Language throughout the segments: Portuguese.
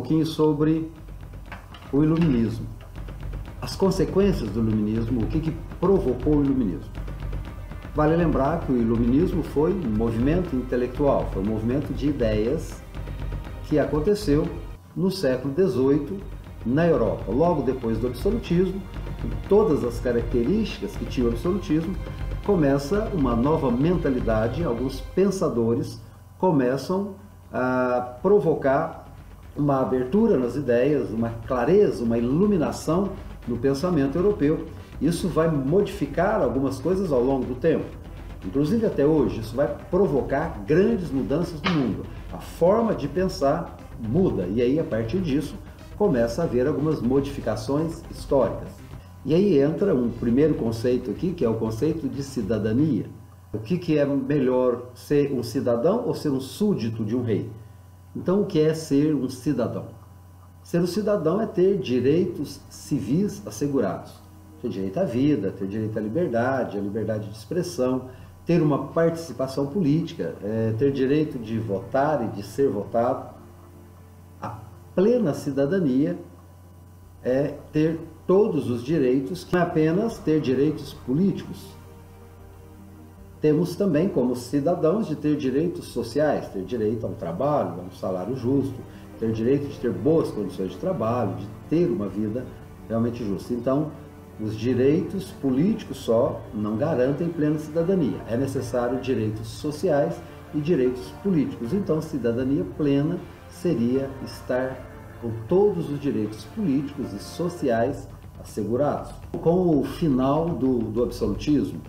pouquinho sobre o iluminismo. As consequências do iluminismo, o que provocou o iluminismo. Vale lembrar que o iluminismo foi um movimento intelectual, foi um movimento de ideias que aconteceu no século XVIII na Europa. Logo depois do absolutismo, com todas as características que tinha o absolutismo, começa uma nova mentalidade, alguns pensadores começam a provocar uma abertura nas ideias, uma clareza, uma iluminação no pensamento europeu. Isso vai modificar algumas coisas ao longo do tempo. Inclusive até hoje, isso vai provocar grandes mudanças no mundo. A forma de pensar muda e aí a partir disso começa a haver algumas modificações históricas. E aí entra um primeiro conceito aqui, que é o conceito de cidadania. O que é melhor, ser um cidadão ou ser um súdito de um rei? Então, o que é ser um cidadão? Ser um cidadão é ter direitos civis assegurados. Ter direito à vida, ter direito à liberdade, a liberdade de expressão, ter uma participação política, ter direito de votar e de ser votado. A plena cidadania é ter todos os direitos, não é apenas ter direitos políticos. Temos também, como cidadãos, de ter direitos sociais, ter direito a um trabalho, a um salário justo, ter direito de ter boas condições de trabalho, de ter uma vida realmente justa. Então, os direitos políticos só não garantem plena cidadania. É necessário direitos sociais e direitos políticos. Então, cidadania plena seria estar com todos os direitos políticos e sociais assegurados. Com o final do absolutismo,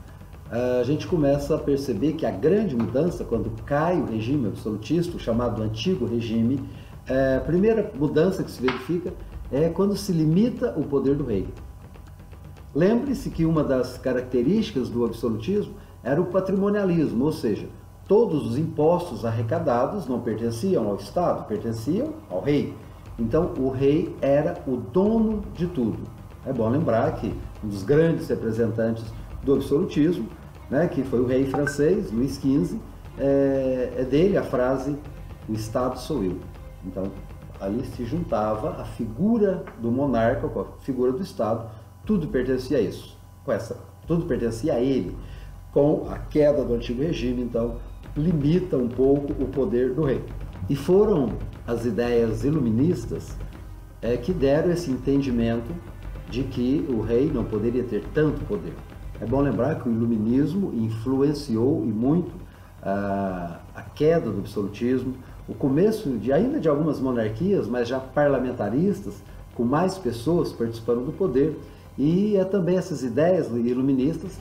a gente começa a perceber que a grande mudança, quando cai o regime absolutista, o chamado antigo regime, a primeira mudança que se verifica é quando se limita o poder do rei. Lembre-se que uma das características do absolutismo era o patrimonialismo, ou seja, todos os impostos arrecadados não pertenciam ao Estado, pertenciam ao rei. Então, o rei era o dono de tudo. É bom lembrar que um dos grandes representantes do absolutismo, que foi o rei francês, Luís XV, é dele a frase, o Estado sou eu. Então, ali se juntava a figura do monarca com a figura do Estado, tudo pertencia a isso, tudo pertencia a ele. Com a queda do antigo regime, então, limita um pouco o poder do rei. E foram as ideias iluministas que deram esse entendimento de que o rei não poderia ter tanto poder. É bom lembrar que o iluminismo influenciou e muito a queda do absolutismo, o começo ainda de algumas monarquias, mas já parlamentaristas, com mais pessoas participando do poder, e também essas ideias iluministas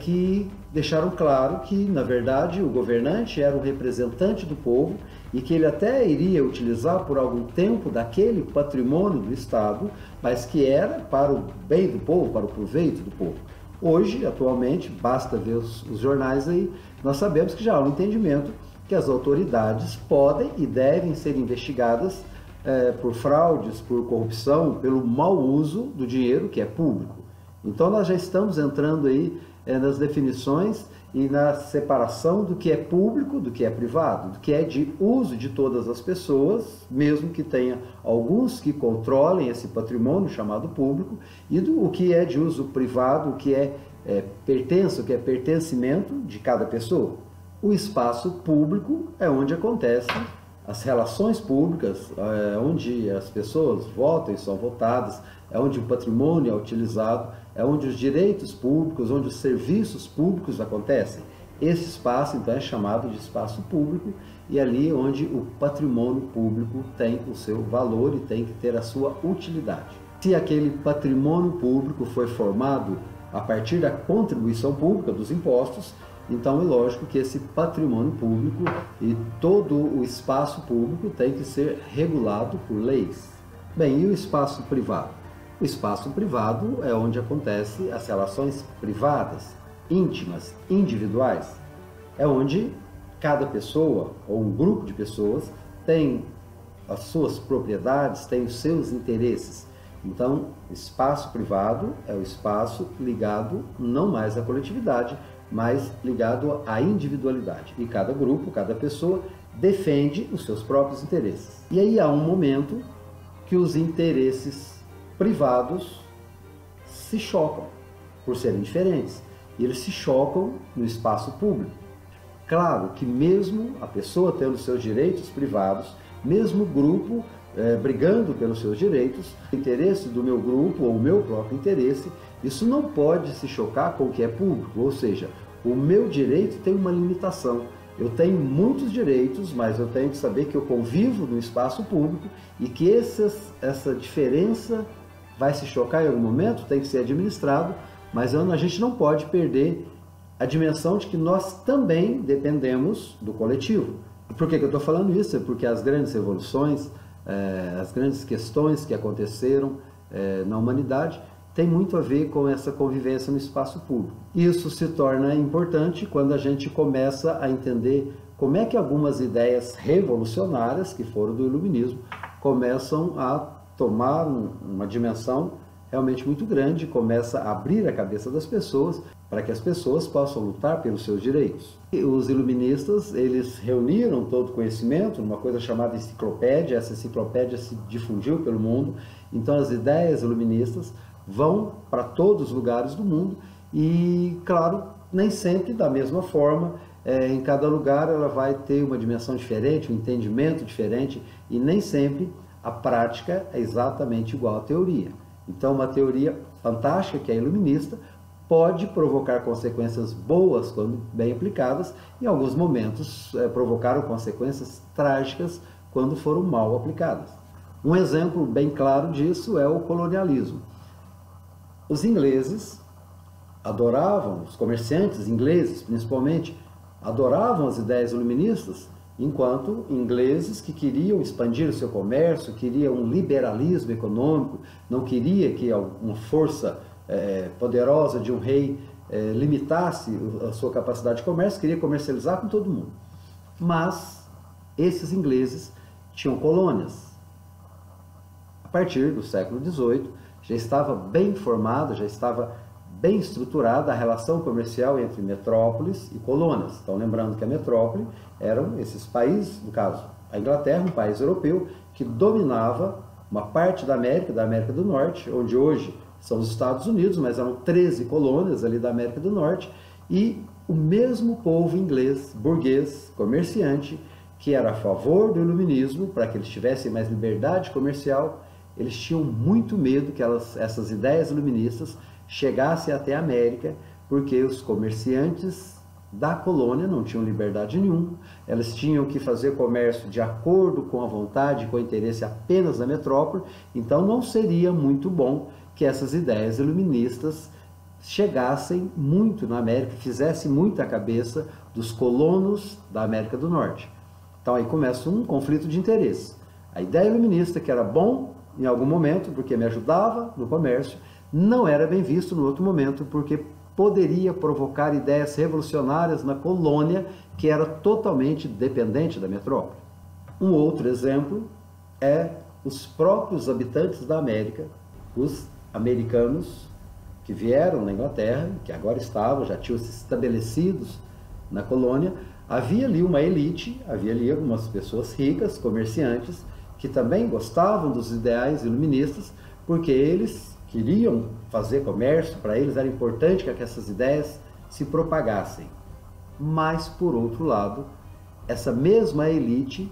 que deixaram claro que, na verdade, o governante era o representante do povo e que ele até iria utilizar por algum tempo daquele patrimônio do Estado, mas que era para o bem do povo, para o proveito do povo. Hoje, atualmente, basta ver os jornais aí, nós sabemos que já há um entendimento que as autoridades podem e devem ser investigadas por fraudes, por corrupção, pelo mau uso do dinheiro que é público. Então nós já estamos entrando aí nas definições e na separação do que é público, do que é privado, do que é de uso de todas as pessoas, mesmo que tenha alguns que controlem esse patrimônio chamado público, e o que é de uso privado, o que é pertença, o que é pertencimento de cada pessoa. O espaço público é onde acontecem as relações públicas, onde as pessoas votam e são votadas, é onde o patrimônio é utilizado, é onde os direitos públicos, onde os serviços públicos acontecem. Esse espaço, então, é chamado de espaço público e ali onde o patrimônio público tem o seu valor e tem que ter a sua utilidade. Se aquele patrimônio público foi formado a partir da contribuição pública, dos impostos, então é lógico que esse patrimônio público e todo o espaço público tem que ser regulado por leis. Bem, e o espaço privado? O espaço privado é onde acontecem as relações privadas, íntimas, individuais. É onde cada pessoa ou um grupo de pessoas tem as suas propriedades, tem os seus interesses. Então, espaço privado é o espaço ligado não mais à coletividade, mas ligado à individualidade. E cada grupo, cada pessoa defende os seus próprios interesses. E aí há um momento que os interesses privados se chocam por serem diferentes. E eles se chocam no espaço público. Claro que mesmo a pessoa tendo seus direitos privados, mesmo o grupo brigando pelos seus direitos, o interesse do meu grupo ou o meu próprio interesse, isso não pode se chocar com o que é público. Ou seja, o meu direito tem uma limitação. Eu tenho muitos direitos, mas eu tenho que saber que eu convivo no espaço público e que essa diferença vai se chocar em algum momento, tem que ser administrado, mas a gente não pode perder a dimensão de que nós também dependemos do coletivo. Por que eu estou falando isso? É porque as grandes revoluções, as grandes questões que aconteceram na humanidade têm muito a ver com essa convivência no espaço público. Isso se torna importante quando a gente começa a entender como é que algumas ideias revolucionárias, que foram do iluminismo, começam a tomar uma dimensão realmente muito grande, começa a abrir a cabeça das pessoas para que as pessoas possam lutar pelos seus direitos. E os iluministas, eles reuniram todo o conhecimento numa coisa chamada enciclopédia. Essa enciclopédia se difundiu pelo mundo, então as ideias iluministas vão para todos os lugares do mundo e, claro, nem sempre da mesma forma, em cada lugar ela vai ter uma dimensão diferente, um entendimento diferente, e nem sempre a prática é exatamente igual à teoria. Então, uma teoria fantástica, que é iluminista, pode provocar consequências boas quando bem aplicadas, e em alguns momentos provocaram consequências trágicas quando foram mal aplicadas. Um exemplo bem claro disso é o colonialismo. Os ingleses adoravam, os comerciantes ingleses principalmente, adoravam as ideias iluministas, enquanto ingleses que queriam expandir o seu comércio, queriam um liberalismo econômico, não queria que uma força poderosa de um rei limitasse a sua capacidade de comércio, queria comercializar com todo mundo. Mas esses ingleses tinham colônias. A partir do século XVIII, já estava bem formada, já estava bem estruturada a relação comercial entre metrópoles e colônias. Então, lembrando que a metrópole eram esses países, no caso, a Inglaterra, um país europeu, que dominava uma parte da América do Norte, onde hoje são os Estados Unidos, mas eram 13 colônias ali da América do Norte, e o mesmo povo inglês, burguês, comerciante, que era a favor do iluminismo, para que eles tivessem mais liberdade comercial, eles tinham muito medo que essas ideias iluministas chegassem até a América, porque os comerciantes da colônia não tinham liberdade nenhuma, elas tinham que fazer comércio de acordo com a vontade, com o interesse apenas da metrópole, então não seria muito bom que essas ideias iluministas chegassem muito na América, fizessem muito a cabeça dos colonos da América do Norte. Então aí começa um conflito de interesse. A ideia iluminista, que era bom em algum momento, porque me ajudava no comércio, não era bem visto no outro momento, porque poderia provocar ideias revolucionárias na colônia, que era totalmente dependente da metrópole. Um outro exemplo é os próprios habitantes da América, os americanos que vieram na Inglaterra, que agora já tinham se estabelecidos na colônia. Havia ali uma elite, havia ali algumas pessoas ricas, comerciantes, que também gostavam dos ideais iluministas, porque eles queriam fazer comércio, para eles era importante que essas ideias se propagassem. Mas, por outro lado, essa mesma elite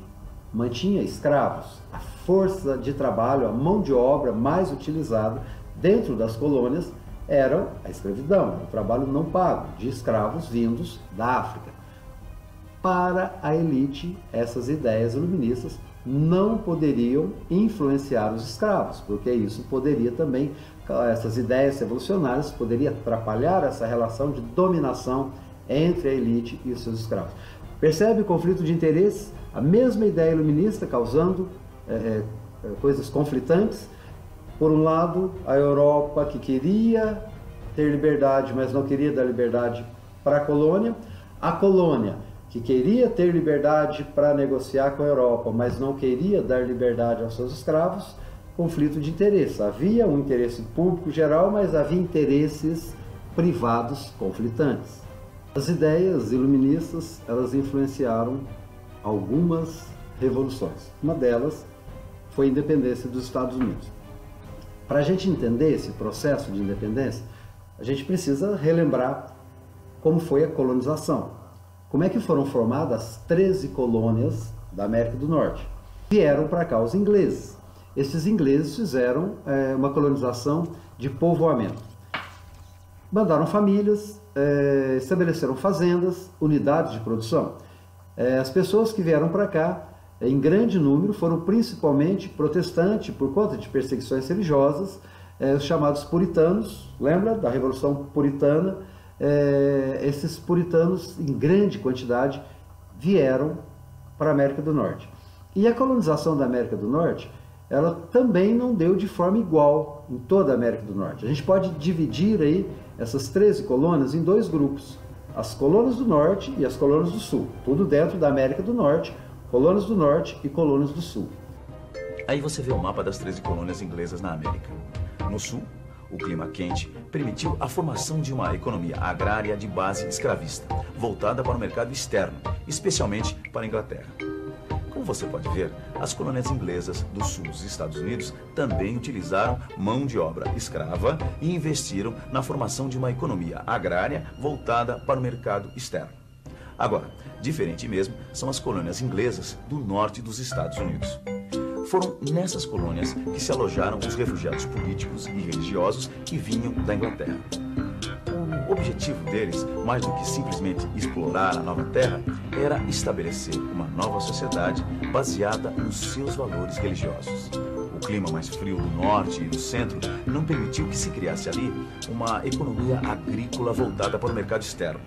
mantinha escravos. A força de trabalho, a mão de obra mais utilizada dentro das colônias era a escravidão, o trabalho não pago de escravos vindos da África. Para a elite, essas ideias iluministas não poderiam influenciar os escravos, porque isso poderia também, essas ideias revolucionárias, poderia atrapalhar essa relação de dominação entre a elite e os seus escravos. Percebe o conflito de interesses? A mesma ideia iluminista causando coisas conflitantes. Por um lado, a Europa, que queria ter liberdade, mas não queria dar liberdade para a colônia que queria ter liberdade para negociar com a Europa, mas não queria dar liberdade aos seus escravos. Conflito de interesse. Havia um interesse público geral, mas havia interesses privados conflitantes. As ideias iluministas, elas influenciaram algumas revoluções. Uma delas foi a independência dos Estados Unidos. Para a gente entender esse processo de independência, a gente precisa relembrar como foi a colonização. Como é que foram formadas as 13 colônias da América do Norte? Vieram para cá os ingleses. Esses ingleses fizeram uma colonização de povoamento. Mandaram famílias, estabeleceram fazendas, unidades de produção. As pessoas que vieram para cá, em grande número, foram principalmente protestantes por conta de perseguições religiosas, os chamados puritanos. Lembra da Revolução Puritana? Esses puritanos, em grande quantidade, vieram para a América do Norte. E a colonização da América do Norte, ela também não deu de forma igual em toda a América do Norte. A gente pode dividir aí essas 13 colônias em dois grupos: as colônias do Norte e as colônias do Sul, tudo dentro da América do Norte, colônias do Norte e colônias do Sul. Aí você vê o mapa das 13 colônias inglesas na América. No Sul, o clima quente permitiu a formação de uma economia agrária de base escravista, voltada para o mercado externo, especialmente para a Inglaterra. Como você pode ver, as colônias inglesas do sul dos Estados Unidos também utilizaram mão de obra escrava e investiram na formação de uma economia agrária voltada para o mercado externo. Agora, diferente mesmo são as colônias inglesas do norte dos Estados Unidos. Foram nessas colônias que se alojaram os refugiados políticos e religiosos que vinham da Inglaterra. O objetivo deles, mais do que simplesmente explorar a nova terra, era estabelecer uma nova sociedade baseada nos seus valores religiosos. O clima mais frio do norte e do centro não permitiu que se criasse ali uma economia agrícola voltada para o mercado externo.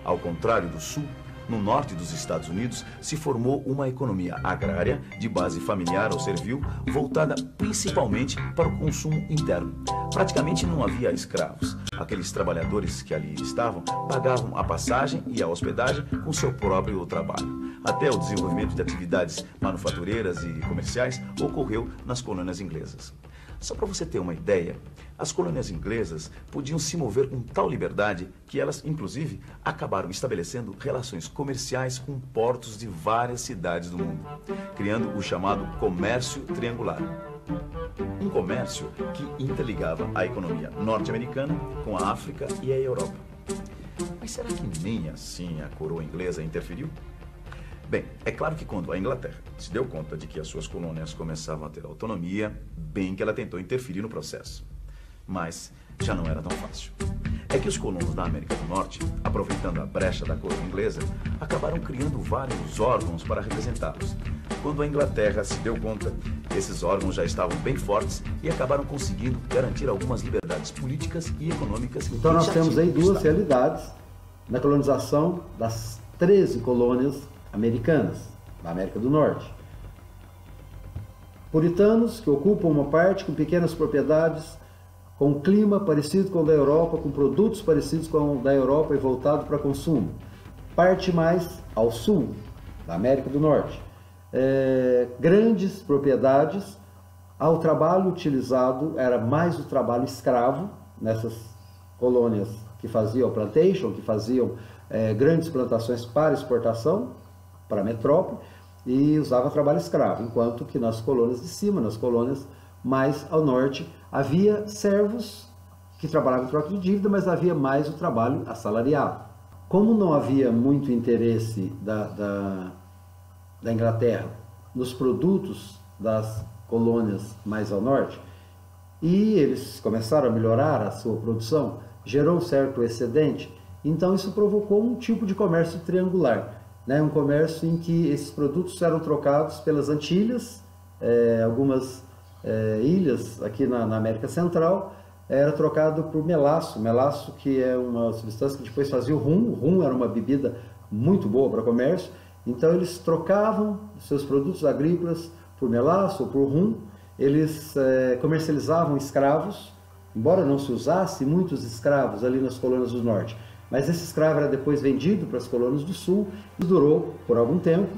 Ao contrário do sul, no norte dos Estados Unidos se formou uma economia agrária de base familiar ou servil, voltada principalmente para o consumo interno. Praticamente não havia escravos. Aqueles trabalhadores que ali estavam pagavam a passagem e a hospedagem com seu próprio trabalho. Até o desenvolvimento de atividades manufatureiras e comerciais ocorreu nas colônias inglesas. Só para você ter uma ideia, as colônias inglesas podiam se mover com tal liberdade que elas, inclusive, acabaram estabelecendo relações comerciais com portos de várias cidades do mundo, criando o chamado comércio triangular. Um comércio que interligava a economia norte-americana com a África e a Europa. Mas será que nem assim a coroa inglesa interferiu? Bem, é claro que quando a Inglaterra se deu conta de que as suas colônias começavam a ter autonomia, bem que ela tentou interferir no processo. Mas já não era tão fácil. É que os colonos da América do Norte, aproveitando a brecha da coroa inglesa, acabaram criando vários órgãos para representá-los. Quando a Inglaterra se deu conta, esses órgãos já estavam bem fortes e acabaram conseguindo garantir algumas liberdades políticas e econômicas. Então nós temos aí duas realidades na colonização das 13 colônias americanas, da América do Norte. Puritanos que ocupam uma parte com pequenas propriedades, com um clima parecido com o da Europa, com produtos parecidos com o da Europa e voltado para consumo. Parte mais ao sul, da América do Norte. Grandes propriedades, ao trabalho utilizado era mais o trabalho escravo, nessas colônias que faziam plantation, que faziam grandes plantações para exportação, para a metrópole, e usava trabalho escravo, enquanto que nas colônias de cima, nas colônias mais ao norte, havia servos que trabalhavam em troca de dívida, mas havia mais o trabalho assalariado. Como não havia muito interesse da Inglaterra nos produtos das colônias mais ao norte, e eles começaram a melhorar a sua produção, gerou um certo excedente, então isso provocou um tipo de comércio triangular, né? Um comércio em que esses produtos eram trocados pelas Antilhas, algumas ilhas aqui na América Central, era trocado por melaço, melaço que é uma substância que depois fazia o rum era uma bebida muito boa para comércio, então eles trocavam seus produtos agrícolas por melaço ou por rum, eles comercializavam escravos, embora não se usasse muitos escravos ali nas colônias do norte, mas esse escravo era depois vendido para as colônias do sul e durou por algum tempo,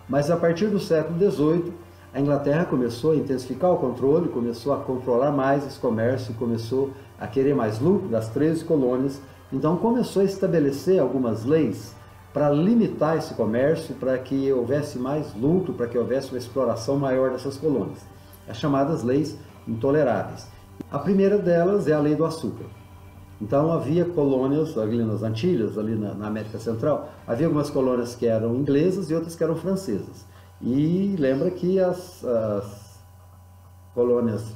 mas a partir do século XVIII a Inglaterra começou a intensificar o controle, começou a controlar mais esse comércio, começou a querer mais lucro das 13 colônias, então começou a estabelecer algumas leis para limitar esse comércio, para que houvesse mais lucro, para que houvesse uma exploração maior dessas colônias. as chamadas leis intoleráveis. A primeira delas é a lei do açúcar. Então havia colônias ali nas Antilhas, ali na América Central, havia algumas colônias que eram inglesas e outras que eram francesas. E lembra que as colônias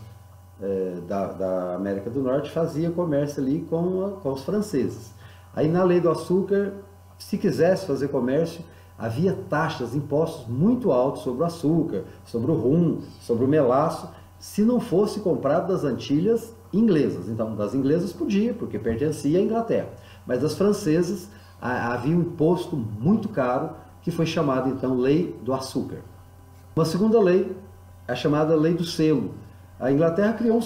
da América do Norte faziam comércio ali com os franceses. Aí na lei do açúcar, se quisesse fazer comércio, havia taxas, impostos muito altos sobre o açúcar, sobre o rum, sobre o melaço, se não fosse comprado das Antilhas inglesas. Então, das inglesas podia, porque pertencia à Inglaterra. Mas das francesas havia um imposto muito caro, que foi chamado então Lei do Açúcar. Uma segunda lei é a chamada Lei do Selo. A Inglaterra criou um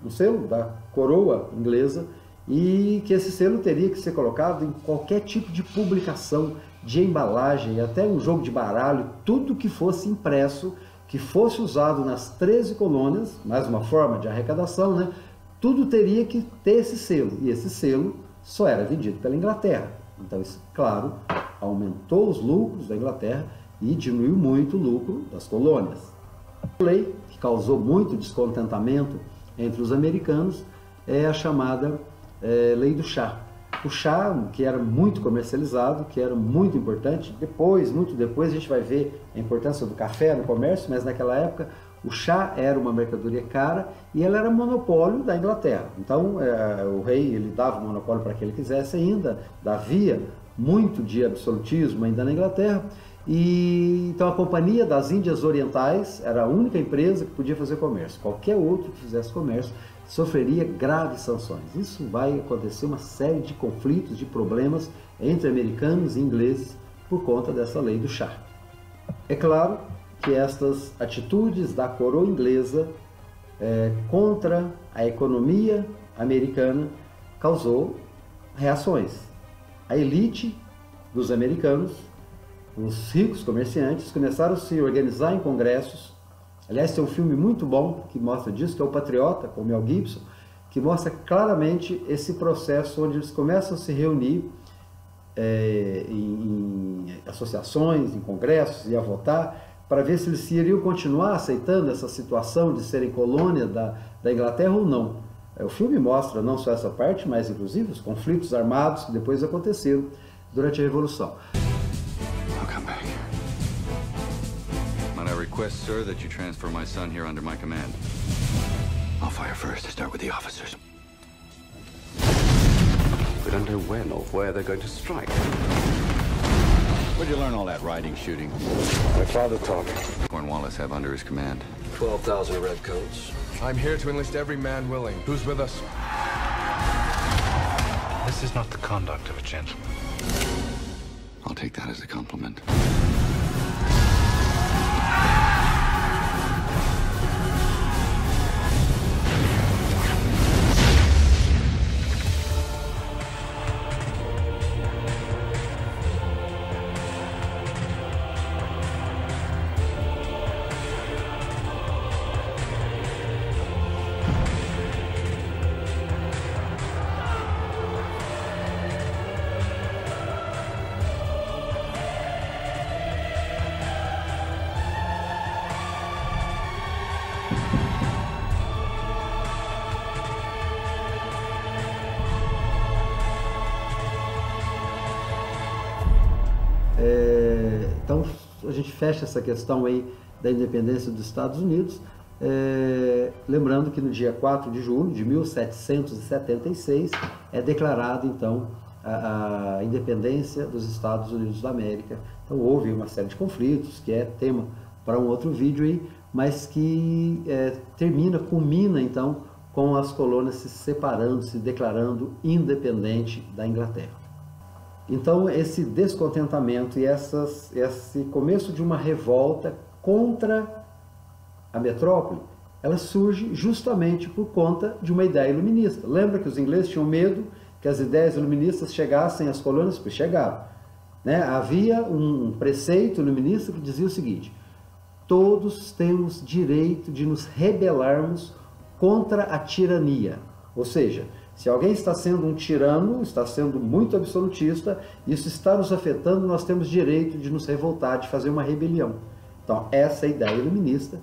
selo da coroa inglesa, e que esse selo teria que ser colocado em qualquer tipo de publicação, de embalagem, até um jogo de baralho, tudo que fosse impresso, que fosse usado nas 13 colônias, mais uma forma de arrecadação, né? Tudo teria que ter esse selo, e esse selo só era vendido pela Inglaterra. Então isso, claro, aumentou os lucros da Inglaterra e diminuiu muito o lucro das colônias. A lei que causou muito descontentamento entre os americanos é a chamada Lei do Chá. O chá, que era muito comercializado, que era muito importante, muito depois a gente vai ver a importância do café no comércio, mas naquela época o chá era uma mercadoria cara e ela era monopólio da Inglaterra. Então o rei ele dava o monopólio para quem ele quisesse ainda, havia muito de absolutismo ainda na Inglaterra, e então a Companhia das Índias Orientais era a única empresa que podia fazer comércio. Qualquer outro que fizesse comércio sofreria graves sanções. Isso vai acontecer uma série de conflitos, de problemas entre americanos e ingleses por conta dessa lei do chá. É claro que estas atitudes da coroa inglesa contra a economia americana causou reações. A elite dos americanos, os ricos comerciantes, começaram a se organizar em congressos. Aliás, tem um filme muito bom que mostra disso, que é O Patriota, com Mel Gibson, que mostra claramente esse processo onde eles começam a se reunir em associações, em congressos e a votar, para ver se eles iriam continuar aceitando essa situação de serem colônia da Inglaterra ou não. O filme mostra não só essa parte, mas inclusive os conflitos armados que depois aconteceram durante a Revolução. I request, sir, that you transfer my son here under my command. I'll fire first. Start with the officers. We don't know when or where they're going to strike. Where'd you learn all that riding shooting? My father taught me. Cornwallis have under his command? 12,000 redcoats. I'm here to enlist every man willing. Who's with us? This is not the conduct of a gentleman. I'll take that as a compliment. Então a gente fecha essa questão aí da independência dos Estados Unidos, lembrando que no dia 4 de julho de 1776 é declarada então a independência dos Estados Unidos da América. Então houve uma série de conflitos, que é tema para um outro vídeo aí, mas que culmina então com as colônias se separando, se declarando independente da Inglaterra. Então esse descontentamento e esse começo de uma revolta contra a metrópole, ela surge justamente por conta de uma ideia iluminista. Lembra que os ingleses tinham medo que as ideias iluministas chegassem às colônias? Pois chegaram. Havia um preceito iluminista que dizia o seguinte: todos temos direito de nos rebelarmos contra a tirania. Ou seja, se alguém está sendo um tirano, está sendo muito absolutista, isso está nos afetando, nós temos direito de nos revoltar, de fazer uma rebelião. Então, essa é a ideia iluminista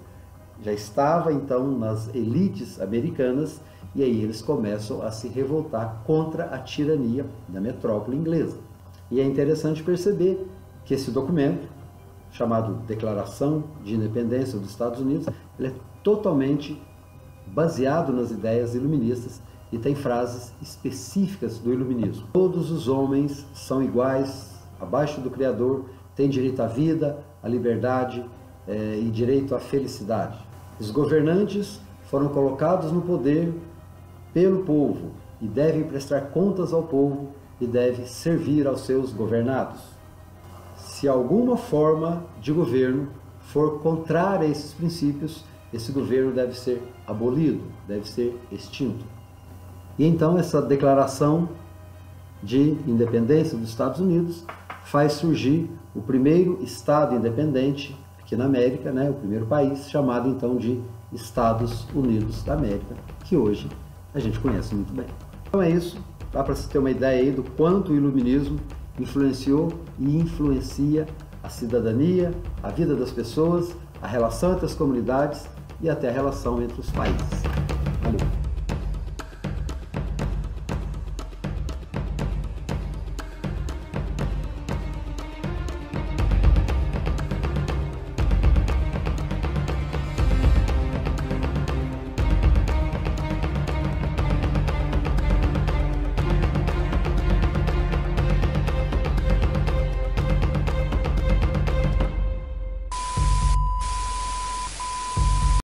já estava então nas elites americanas, e aí eles começam a se revoltar contra a tirania da metrópole inglesa. E é interessante perceber que esse documento, chamado Declaração de Independência dos Estados Unidos, ele é totalmente baseado nas ideias iluministas e tem frases específicas do iluminismo. Todos os homens são iguais abaixo do Criador, têm direito à vida, à liberdade e direito à felicidade. Os governantes foram colocados no poder pelo povo e devem prestar contas ao povo e devem servir aos seus governados. Se alguma forma de governo for contrária a esses princípios, esse governo deve ser abolido, deve ser extinto. E então essa declaração de independência dos Estados Unidos faz surgir o primeiro Estado independente aqui na América, o primeiro país, chamado então de Estados Unidos da América, que hoje a gente conhece muito bem. Então é isso, dá para se ter uma ideia aí do quanto o iluminismo influenciou e influencia a cidadania, a vida das pessoas, a relação entre as comunidades e até a relação entre os países. Valeu!